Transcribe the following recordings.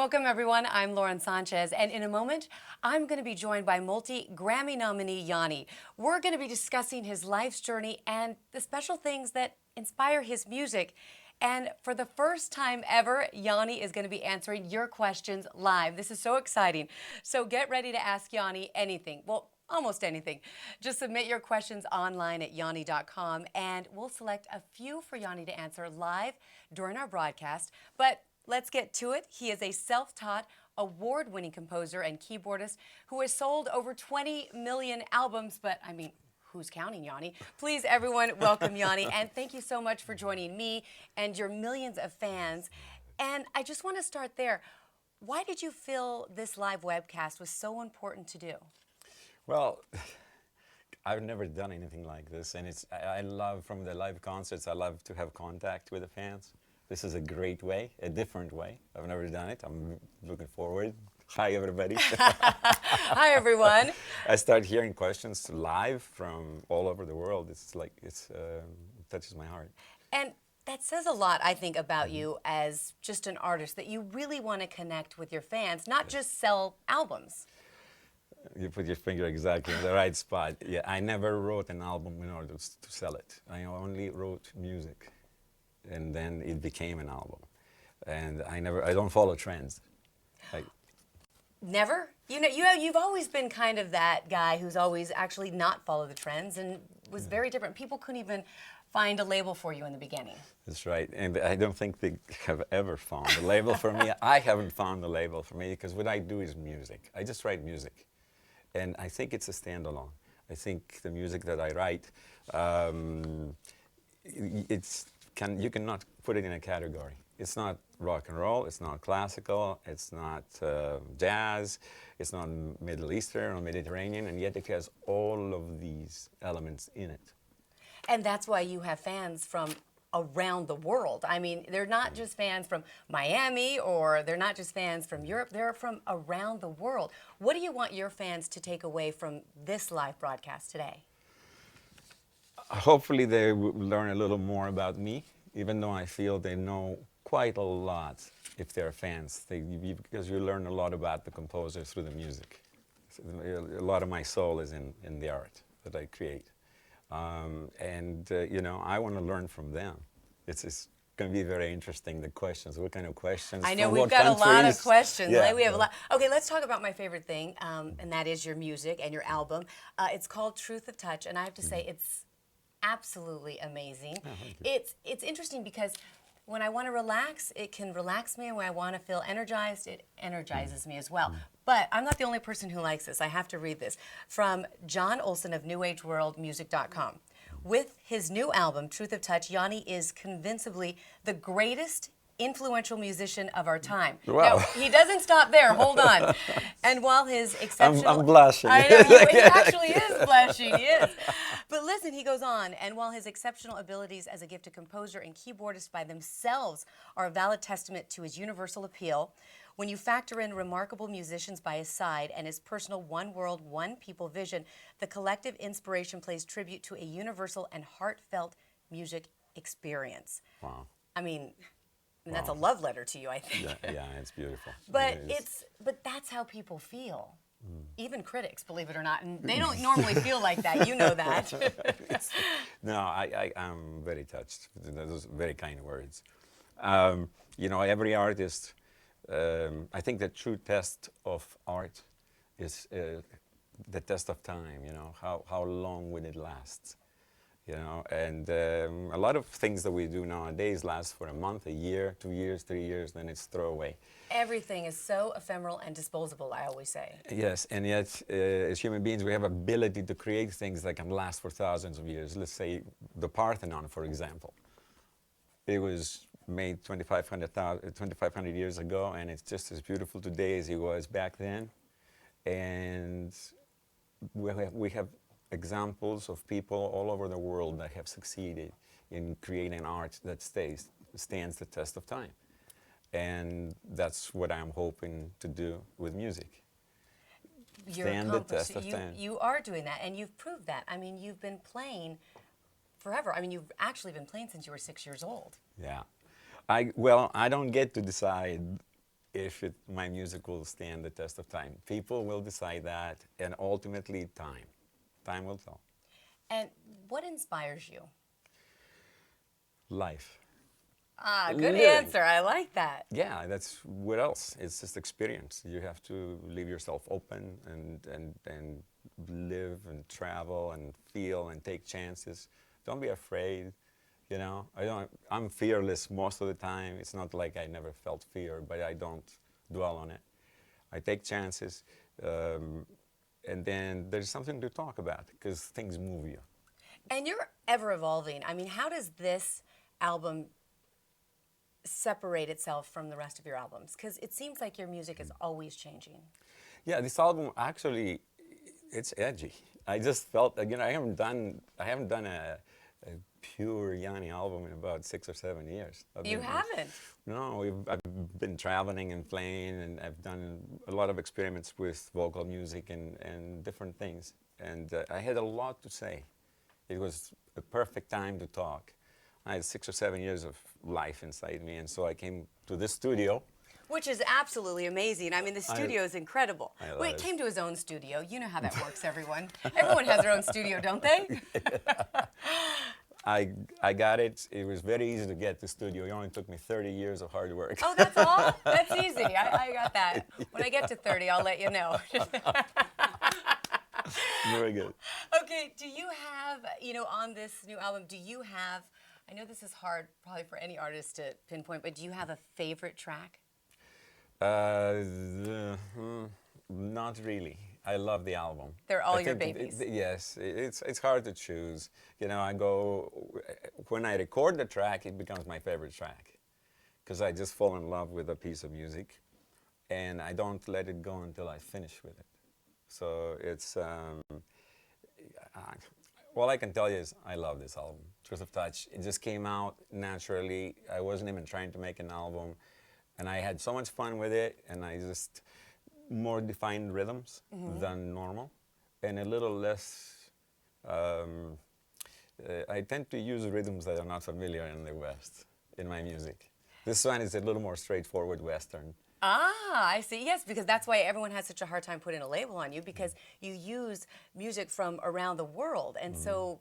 Welcome, everyone. I'm Lauren Sanchez, and in a moment, I'm going to be joined by multi-Grammy nominee Yanni. We're going to be discussing his life's journey and the special things that inspire his music. And for the first time ever, Yanni is going to be answering your questions live. This is so exciting. So get ready to ask Yanni anything. Well, almost anything. Just submit your questions online at yanni.com, and we'll select a few for Yanni to answer live during our broadcast. But let's get to it. He is a self-taught, award-winning composer and keyboardist who has sold over 20 million albums, but I mean, who's counting, Yanni? Please, everyone, welcome Yanni, and thank you so much for joining me and your millions of fans. And I just want to start there. Why did you feel this live webcast was so important to do? Well, I've never done anything like this, and I love, from the live concerts, I love to have contact with the fans. This is a great way, a different way. I've never done it. I'm looking forward. Hi, everybody. Hi, everyone. I start hearing questions live from all over the world. It's like, it touches my heart. And that says a lot, I think, about you as just an artist, that you really want to connect with your fans, not just sell albums. You put your finger exactly in the right spot. Yeah, I never wrote an album in order to sell it. I only wrote music, and then it became an album. And I don't follow trends. Never? You know, you've always been kind of that guy who's always actually not followed the trends and was very different. People couldn't even find a label for you in the beginning. That's right, and I don't think they have ever found a label for me. I haven't found a label for me because what I do is music. I just write music. And I think it's a standalone. I think the music that I write, you cannot put it in a category. It's not rock and roll, it's not classical, it's not jazz, it's not Middle Eastern or Mediterranean, and yet it has all of these elements in it. And that's why you have fans from around the world. I mean, they're not just fans from Miami, or they're not just fans from Europe, they're from around the world. What do you want your fans to take away from this live broadcast today? Hopefully they will learn a little more about me, even though I feel they know quite a lot if they're fans, because you learn a lot about the composer through the music. A lot of my soul is in the art that I create. You know, I want to learn from them. It's going to be very interesting, the questions. What kind of questions? I know we've got a lot of questions. Yeah, we have a lot. Okay, let's talk about my favorite thing, and that is your music and your album. It's called Truth of Touch, and I have to say it's absolutely amazing. Oh, thank you. It's interesting because when I want to relax, it can relax me, and when I want to feel energized, it energizes me as well. But I'm not the only person who likes this. I have to read this from John Olson of NewAgeWorldMusic.com. With his new album, Truth of Touch, Yanni is convincingly the greatest influential musician of our time. Wow. Now, he doesn't stop there. Hold on. And while his exceptional... I'm blushing. I know, he actually is blushing, he is. But listen, he goes on, and while his exceptional abilities as a gifted composer and keyboardist by themselves are a valid testament to his universal appeal, when you factor in remarkable musicians by his side and his personal one world, one people vision, the collective inspiration plays tribute to a universal and heartfelt music experience. Wow. I mean, that's a love letter to you, I think. Yeah, it's beautiful. But but that's how people feel. Even critics, believe it or not, and they don't normally feel like that. You know that. No, I'm very touched. Those very kind words. You know, every artist. I think the true test of art is the test of time. You know, how long will it last? You know, and a lot of things that we do nowadays last for a month, a year, 2 years, 3 years, then it's throwaway. Everything is so ephemeral and disposable, I always say. Yes, and yet as human beings we have ability to create things that can last for thousands of years. Let's say the Parthenon, for example. It was made 2,500 years ago, and it's just as beautiful today as it was back then. And we have examples of people all over the world that have succeeded in creating art that stands the test of time. And that's what I'm hoping to do with music. Stand the test of time. You are doing that, and you've proved that. I mean, you've been playing forever. I mean, you've actually been playing since you were 6 years old. Yeah. Well, I don't get to decide if my music will stand the test of time. People will decide that, and ultimately time. Time will tell. And what inspires you? Life. Ah, good Living. answer. I like that. Yeah, that's what else? It's just experience. You have to leave yourself open and live and travel and feel and take chances. Don't be afraid. You know, I'm fearless most of the time. It's not like I never felt fear, but I don't dwell on it. I take chances, and then there's something to talk about because things move you. And you're ever evolving. I mean, how does this album separate itself from the rest of your albums? Because it seems like your music is always changing. Yeah, this album actually, it's edgy. I just felt again. I haven't done a pure Yanni album in about 6 or 7 years. You haven't? No, I've been traveling and playing, and I've done a lot of experiments with vocal music and different things. And I had a lot to say. It was a perfect time to talk. I had 6 or 7 years of life inside me, and so I came to this studio. Which is absolutely amazing. I mean, the studio is incredible. I Wait, love it. came to his own studio. You know how that works, everyone. Everyone has their own studio, don't they? I got it. It was very easy to get the studio. It only took me 30 years of hard work. Oh, that's all? That's easy. I got that. When I get to 30, I'll let you know. Very good. Okay, do you have, on this new album, do you have, I know this is hard probably for any artist to pinpoint, but do you have a favorite track? Not really. I love the album. They're all I your think babies. Yes, it's hard to choose. You know, when I record the track, it becomes my favorite track because I just fall in love with a piece of music, and I don't let it go until I finish with it. So it's all I can tell you is I love this album, Truth of Touch. It just came out naturally. I wasn't even trying to make an album, and I had so much fun with it, and I just more defined rhythms than normal, and a little less. I tend to use rhythms that are not familiar in the West in my music. This one is a little more straightforward Western. Ah, I see. Yes, because that's why everyone has such a hard time putting a label on you, because you use music from around the world. And so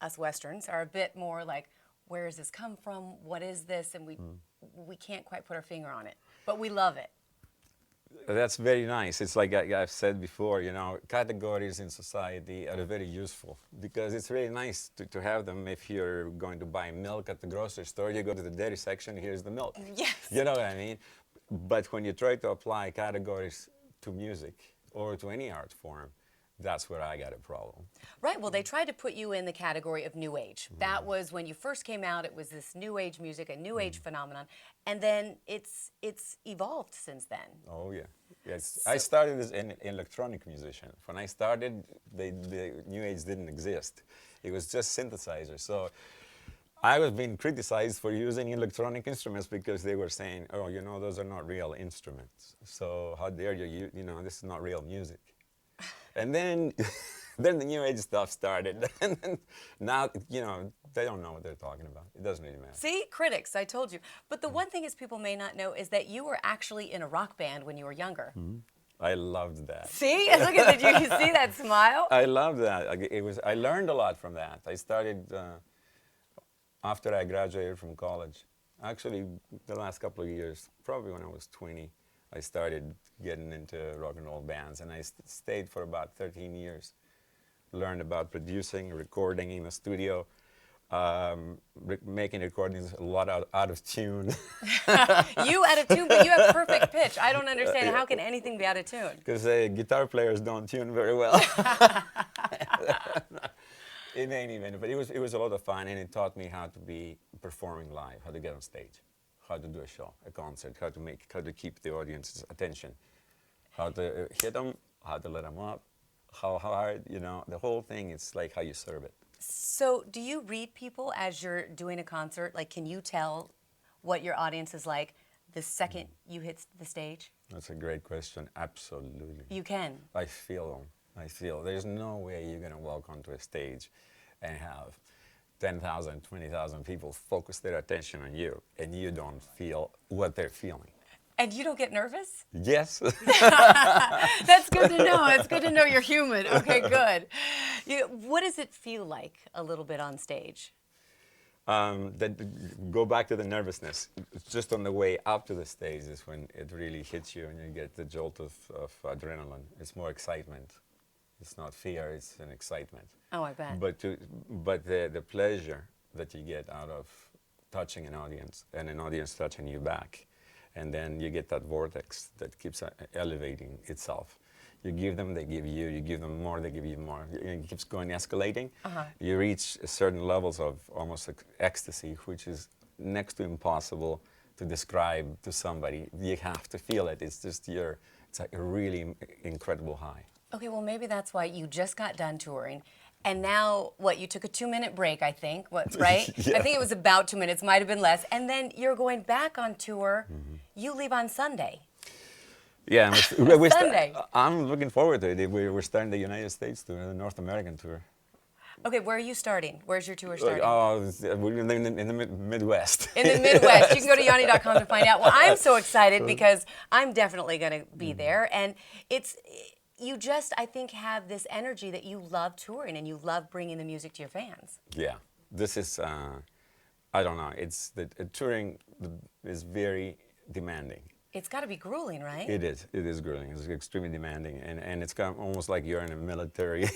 us Westerns are a bit more like, where does this come from? What is this? And we can't quite put our finger on it, but we love it. That's very nice. It's like I've said before, you know, categories in society are very useful because it's really nice to have them. If you're going to buy milk at the grocery store, you go to the dairy section, here's the milk. Yes. You know what I mean? But when you try to apply categories to music or to any art form, that's where I got a problem. Right. Well, they tried to put you in the category of New Age. That was when you first came out. It was this New Age music, a New Age phenomenon, and then it's evolved since then. Oh yeah, yes. I started as an electronic musician. When I started, the New Age didn't exist. It was just synthesizers. So I was being criticized for using electronic instruments because they were saying, "Oh, you know, those are not real instruments. So how dare you? You know, this is not real music." And then, then the New Age stuff started. And then now, you know, they don't know what they're talking about. It doesn't really matter. See, critics, I told you. But the one thing is people may not know is that you were actually in a rock band when you were younger. I loved that. See? Look at you see that smile? I loved that. I learned a lot from that. I started after I graduated from college. Actually, the last couple of years, probably when I was 20, I started getting into rock and roll bands, and I stayed for about 13 years. Learned about producing, recording in the studio, making recordings a lot out of tune. You out of tune, but you have perfect pitch. I don't understand. How can anything be out of tune? Because guitar players don't tune very well. It ain't even, but it was a lot of fun, and it taught me how to be performing live, how to get on stage, how to do a show, a concert, how to keep the audience's attention, how to hit them, how to let them up, how hard, you know, the whole thing. It's like how you serve it. So do you read people as you're doing a concert? Like, can you tell what your audience is like the second you hit the stage? That's a great question. Absolutely. You can. I feel them. I feel there's no way you're going to walk onto a stage and have 10,000, 20,000 people focus their attention on you, and you don't feel what they're feeling. And you don't get nervous? Yes. That's good to know. It's good to know you're human. Okay, good. What does it feel like a little bit on stage? Go back to the nervousness. It's just on the way up to the stage is when it really hits you and you get the jolt of adrenaline. It's more excitement. It's not fear, it's an excitement. Oh, I bet. But the pleasure that you get out of touching an audience and an audience touching you back, and then you get that vortex that keeps elevating itself. You give them, they give you. You give them more, they give you more. It keeps going, escalating. You reach certain levels of almost ecstasy, which is next to impossible to describe to somebody. You have to feel it. It's just it's like a really incredible high. Okay, well, maybe that's why you just got done touring. And now, what, you took a 2-minute break, I think, right? Yeah. I think it was about 2 minutes, might have been less. And then you're going back on tour. You leave on Sunday. Yeah, Sunday. I'm looking forward to it. We're starting the United States tour, the North American tour. Okay, where are you starting? Where's your tour starting? We're in the Midwest. In the Midwest. You can go to yanni.com to find out. Well, I'm so excited because I'm definitely going to be there. And you just, I think, have this energy that you love touring and you love bringing the music to your fans. Yeah, this is, I don't know, touring is very demanding. It's got to be grueling, right? It is grueling. It's extremely demanding. And it's kind of almost like you're in a military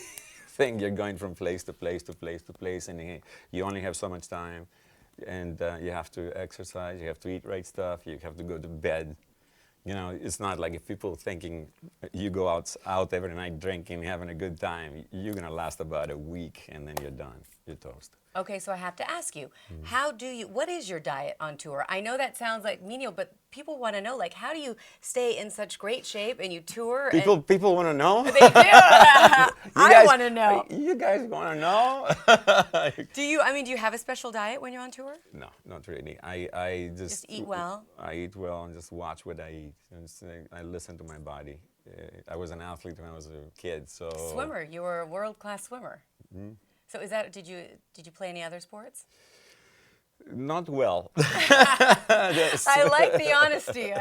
thing. You're going from place to place to place to place, and you only have so much time. And you have to exercise, you have to eat right stuff, you have to go to bed. You know, it's not like if people thinking you go out every night drinking, having a good time, you're going to last about a week and then you're done. You're toast. Okay, so I have to ask you, what is your diet on tour? I know that sounds like menial, but people want to know, like, how do you stay in such great shape and you tour? People want to know? They do. I want to know. You guys want to know? Do you have a special diet when you're on tour? No, not really. I Just eat well? I eat well and just watch what I eat. I listen to my body. I was an athlete when I was a kid, so... Swimmer. You were a world-class swimmer. So did you play any other sports? Not well. I like the honesty.